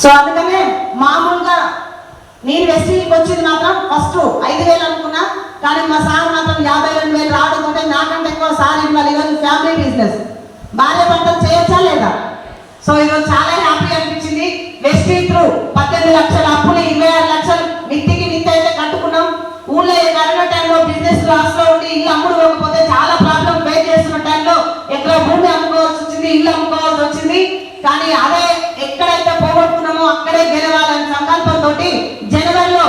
So అందుకనే మామూలుగా నేను వెస్టింగ్కి వచ్చింది మాత్రం ఫస్ట్ 5,000 అనుకున్నా, కానీ మా సార్ మాత్రం 52,000 రావడంతో నాకంటే ఎక్కువ సార్ ఇవ్వాలి. ఈరోజు ఫ్యామిలీ బిజినెస్ భార్య భర్తలు చేయొచ్చా లేదా? సో ఈరోజు చాలా హ్యాపీ అనిపించింది. వెస్టింగ్ త్రూ 18 లక్షల అప్పులు 26 లక్షలు మిత్తికి మిత్తి అయితే కట్టుకున్నాం. ఊళ్ళో కరోనా టైంలో బిజినెస్ లాస్ లో ఉండి ఇల్లు అమ్ముడుకోకపోతే చాలా ప్రాబ్లం ఫేస్ చేస్తున్న టైంలో ఎక్కడ భూమి అమ్ముకోవాల్సి వచ్చింది, ఇల్లు అమ్ముకోవాల్సి వచ్చింది. కానీ అదే ఎక్కడైతే పోగొట్టుకున్నామో అక్కడే గెలవాలని సంకల్పంతో జనవరిలో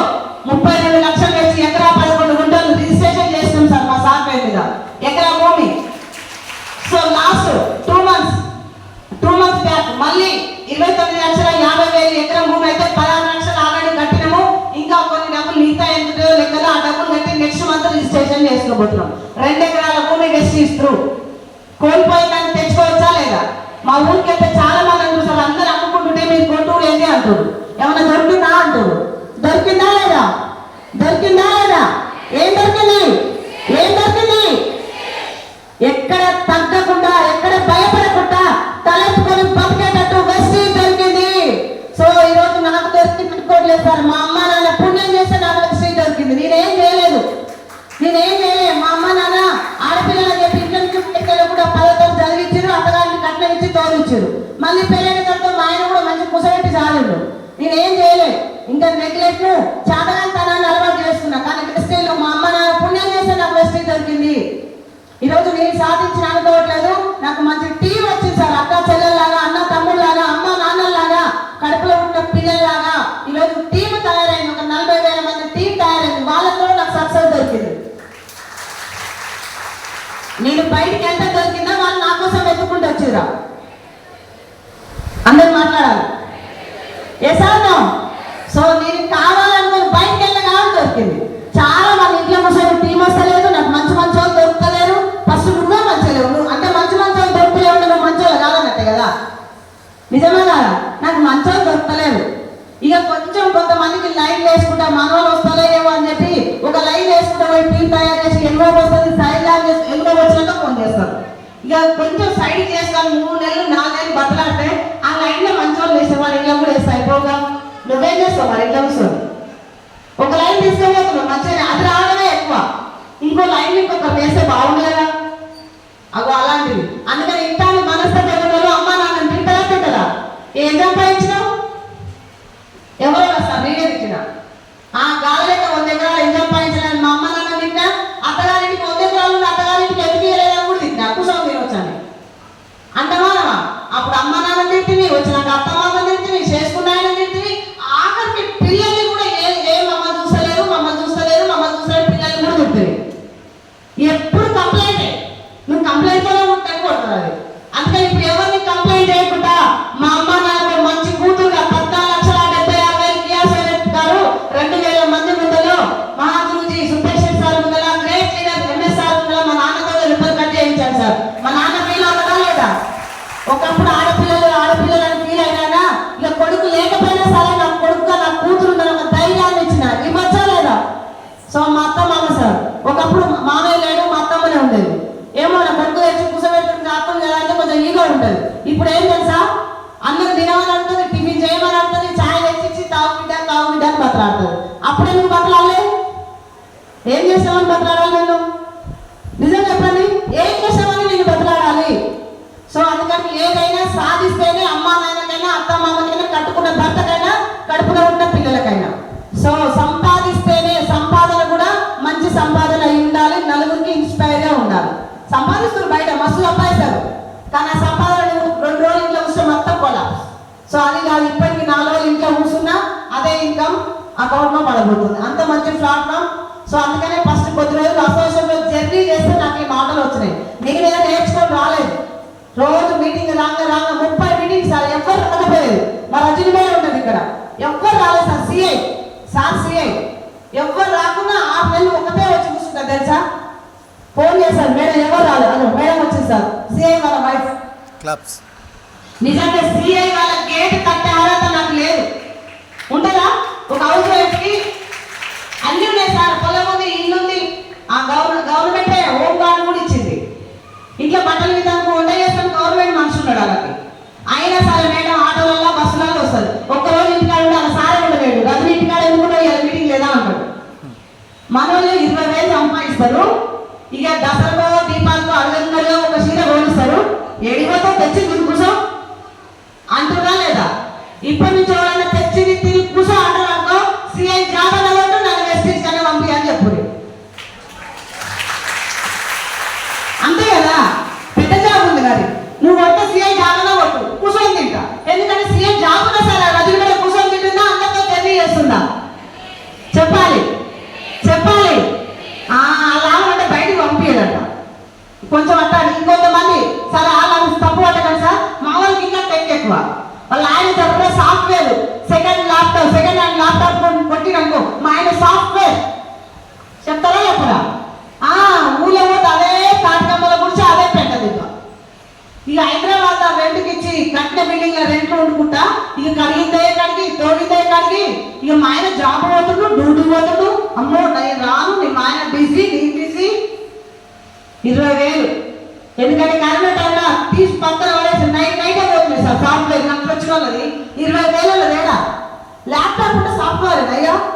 32 లక్షలు వేసి ఎకరా 11 గుంటలు రిజిస్ట్రేషన్ చేస్తున్నాం సార్ మా సార్ పేరు మీద ఎకరా భూమి. సో లాస్ట్ 2 మంత్స్ బ్యాక్ మళ్ళీ 29,50,000 ఎకరం భూమి అయితే 16 లక్షలు ఆల్రెడీ కట్టినాము. ఇంకా కొన్ని డబ్బులు మిగతా ఎందుకు లెక్కలు ఆ డబ్బులు కట్టి నెక్స్ట్ మంత్ రిజిస్ట్రేషన్ చేసుకోబోతున్నాం. 2 ఎకరాల భూమి వెస్టింగ్ త్రూ కోల్పోయిందని తెచ్చుకోవచ్చా లేదా? మా ఊరికి అయితే చాలా మంది అంటారు సార్, అందరు అమ్ముకుంటుంటే మీరు కొట్టూరు ఏంటి అంటారు. ఏమన్నా దొరికిందా అంటారు. దొరికిందా లేదా? దొరికిందా లేదా? ఏం దొరికింది? ఏం దొరికింది? ఎక్కడ తగ్గకుండా ఎక్కడ భయపడకుండా తలెత్తుకొని బతికేటట్టు వెస్టింగ్ దొరికింది. సో ఈరోజు నాకు దొరికింది సార్. మా అమ్మ నాన్న పుణ్యం చేస్తే నాకు వెస్టింగ్ దొరికింది. నేనేం చేయలేదు. మా అమ్మ నాన్న ఆడపిల్లలు చెప్పి ఇంట్లో నుంచి కూడా 10వ చదివించారు, అత్తగారిని కట్నం ఇచ్చి తోలిచ్చారు. మళ్ళీ పెళ్ళైన తర్వాత మా ఆయన కూడా మంచి కుసబెట్టి సాగిండు. నేనేం చేయలేదు. ఇంకా నెగ్లెక్ట్ చాతగానితనాన్ని అలవాటు చేస్తున్నా. కానీ వెస్టింగ్ మా అమ్మ నాన్న పుణ్యం చేస్తే నాకు వెస్టింగ్ దొరికింది. ఈరోజు నేను సాధించిన అనుకోవట్లేదు. నాకు మంచి టీం వచ్చింది సార్. అక్క చెల్లెల్లాగా, అన్న తమ్ముళ్ళలాగా, అమ్మ నాన్నల్లాగా, కడుపులో ఉన్న పిల్లల్లాగా ఈరోజు టీం తయారైంది. ఒక 40,000 మంది టీం తయారైంది. వాళ్ళతో నాకు సక్సెస్ దొరికింది. నేను బయటికి ఎంత దొరికిందా వాళ్ళు నా కోసం వెతుక్కుంటూ వచ్చిరా. అందరు మాట్లాడాలి. ఎసాను. సో నేను కావాలనుకుని బయటకు వెళ్ళగానే దొరికింది. చాలా మంది ఇంట్లో ముసలి టీం వస్తలేదు, నాకు మంచి వాళ్ళు దొరుకుతలేరు. ఫస్ట్ నువ్వే మంచిలేవు, అంటే మంచి వాళ్ళు దొరుకుతలేవు, నువ్వు మంచోళ్ళు కాదన్నట్టే కదా. నిజమే కదా? నాకు మంచోళ్ళు దొరుకుతలేరు. ఇక కొంతమందికి లైన్ వేసుకుంటా మనవాళ్ళు వస్తలేమో అని చెప్పి ఒక లైన్ వేసుకుంటా పోయి టీం తయారు చేసి ఎన్నో వస్తుంది సైడ్ లాగ్ చేసి ఎన్నో వచ్చినాక ఫోన్ చేస్తారు. ఇక కొంచెం సైడ్ చేస్తాను 3 నెలలు 4 నెలలు బతలాడితే ఆ లైన్ లో మంచి వాళ్ళు వేస్తే వారి ఇంట్లో కూడా వేస్తాయి. అయిపోగా నువ్వేం చేస్తావు మరి ఇంట్లో కూర్చొని ఒక లైన్ తీసుకెళ్ళిపోతున్నావు మంచిగా, అది రావడమే ఎక్కువ. ఇంకో లైన్ ఇంకొకరు వేస్తే బాగుంది కదా. అగో అలాంటివి. అందుకని ఇంటాన్ని మనస్తత్వం అమ్మ నాన్న తింటదా? ఏం సంపాదించినావు? ఎవరో వస్తారు నేనే తిట్టినా. ఆ గాలలేక 100 ఎకరాలు ఏం సంపాదించాలని మా అమ్మ నాన్న తిట్టినా. అత్తగారింటికి 100 ఎకరాలు అత్తగారింటికి ఎందుకు ఇవ్వలేదని కూడా తిట్టినా. కూర్చొని తినొచ్చాను అంటమానమా. అప్పుడు అమ్మ నాన్న తిట్టివి, వచ్చినాక అత్త మామ తిట్టివి, చేసుకున్నాయని తిట్టివి. ఆఖరికి పిల్లల్ని కూడా ఏ మమ్మ చూస్తలేరు, మమ్మ పిల్లల్ని కూడా తిట్టివి. ఎప్పుడు కంప్లైంట్, నువ్వు కంప్లైంట్ వల్ల ఉంటాయి కొడతారు అది. అందుకని ఇప్పుడు ఎవరిని కంప్లైంట్ చేయకుండా మా అమ్మ నాన్న మంచి కూతురుగా 14,70,000 గారు 2,000 మంది ముందలో మహాగురుజీ సుబ్బేశ్వర్ సార్ ముందల గ్రేట్ లీడర్ ఎంఎస్ సార్ ముందల మా నాన్నతో రిపర్ కట్ చేయించాను సార్. మా నాన్న ఫీల్ అవుతుందా లేదా? ఒకప్పుడు ఆడపిల్లలని ఫీల్ అయినా ఇక కొడుకు లేకపోయినా సరే నా కొడుకుగా నా కూతురు ఒక ధైర్యాన్ని ఇచ్చిన ఇవ్వచ్చా లేదా? సో మా అత్త మామ సార్ ఒకప్పుడు మామయ్య లేడు, మా అత్తమ్మనే ఉండేది. ఏమో నా కొడుకు తెచ్చి కూర్చోబెట్టుకుని అర్థం కదా అంటే కొంచెం ఈగో ఉంటుంది. ఇప్పుడు ఏం తెలుసా? అందరూ తినమని అంటుంది, టిఫిన్ చేయమని అంటుంది, ఛాయ్ తెచ్చిచ్చి తాగు బిడ్డ అని బతలాడుతుంది. అప్పుడే నువ్వు బతలాడలే? ఏం చేస్తామని బతలాడాలి నేను? నిజం చెప్పండి, ఏం చేస్తామని నేను బతలాడాలి? సో అందుకని ఏదైనా సాధిస్తేనే అమ్మా నాయనకైనా అత్త మామకైనా కట్టుకున్న భర్తకైనా కడుపులో ఉన్న పిల్లలకైనా. సో సంపాదిస్తేనే సంపాదన కూడా మంచి సంపాదన అయి ఉండాలి, నలుగురికి ఇన్స్పైర్గా ఉండాలి. సంపాదిస్తారు బయట మస్తు సంపాదిస్తారు, కానీ ఆ సంపాదన 2 రోజులు ఇంట్లో కూర్చొని మొత్తం కొలాప్స్. సో అది కాదు, ఇప్పటికి 4 రోజులు ఇంట్లో కూర్చున్నా అదే ఇన్కమ్ అకౌంట్లో పడబోతుంది. అంత మంచి ప్లాట్ఫామ్. సో అందుకనే ఫస్ట్ కొద్ది రోజులు అసోసియేషన్లో జర్నీ చేస్తే నాకు ఈ మాటలు వచ్చినాయి. నేను ఏదో నేర్చుకొని రాలేదు. రోజు మీటింగ్ రాగా 30 మీటింగ్స్ సార్ ఎవ్వరు రాకపోలేదు. మా రజనీ మేడం ఉన్నది ఇక్కడ, ఎవ్వరు రాలేదు సార్. సిఐ ఎవ్వరు రాకుండా 6 నెలలు ఒకటే వచ్చి కూర్చుంటారు తెలుసా. ఫోన్ చేశారు, మేడం ఎవరు రాలేదు. అదో మేడం వచ్చింది సార్, సిఐ వాళ్ళ వైఫ్ క్లబ్స్. నిజంగా సిఐ వాళ్ళ గేట్ కట్టే అర్హత నాకు లేదు. ఉంటుందా? ఒక హౌస్ వైఫ్కి అన్ని ఉన్నాయి సార్. పొలం ఉంది, ఇల్లు ఉంది, ఆ గవర్నమెంటే హోమ్ గార్డ్ కూడా ఇచ్చింది. ఇంట్లో బట్టలు విధానం వంట చేస్తాను గవర్నమెంట్ మనుషులు ఉన్నాడు వాళ్ళకి. అయినా సరే మేడం ఆటోలలో బస్సులలో వస్తుంది. ఒక్కరోజు కొనిస్తారు. ఇక దసరాలో దీపాలతో అడగంగా ఒక చీర కొనిస్తారు. ఎడిపోతో తెచ్చి తిరిగి కూర్చో అంటున్నా లేదా? ఇప్పటి నుంచి ఎవరైనా తెచ్చి తిరిగి కూర్చో అంటారు అనుకో, సిఐ జాబ్ అవ్వడం నన్ను వెస్టీజ్ కన్నా పంపి అని చెప్పురు. అంతే కదా, పెద్ద జాబ్ ఉంది మరి. నువ్వు కొట్ట సిఐ జాబ్ కొట్టు, కూర్చొని తింటా. ఎందుకంటే సిఐ జాబ్ ఉన్నా సరే రజు మీద కూర్చొని తింటుందా, అందరితో జర్నీ చేస్తుందా? చెప్పాలి చెప్పాలి. అలా అంటే బయటకు పంపించదంట. కొంచెం అంటారు ఇంకొంతమంది, సరే వాళ్ళు తప్పు పట్టకండి సార్, మా వాళ్ళకి ఇంకా టెక్ ఎక్కువ. వాళ్ళు ఆయన చెప్పిన సాఫ్ట్వేర్ సెకండ్ హ్యాండ్ ల్యాప్టాప్ కొట్టిననుకో, మా ఆయన సాఫ్ట్వేర్ చెప్తారా చెప్పరా? ఊళ్ళో పోతే అదే కాటకమ్మల గురించి అదే పెట్టదు. ఇక హైదరాబాద్ రెంట్కి ఇచ్చి కట్టిన బిల్డింగ్ రెంట్లు వండుకుంటా, ఇక కడిగితే కడిగి తోడితే కడిగి, ఇక మా ఆయన జాబ్ పోతుండు, డ్యూటీ పోతుండు. అమ్మో నేను రాను, నీ మా ఆయన బిజీ, నీ బిజీ. 20,000 ఎందుకంటే కరోనా టైంలో తీసి పక్కన పడేసి నైట్ పోతుంది సార్. సాఫ్ట్వేర్ నాకు వచ్చిన వాళ్ళది 20,000 లేదా ల్యాప్టాప్ ఉంటే సాఫ్ట్వేర్ అయ్యా.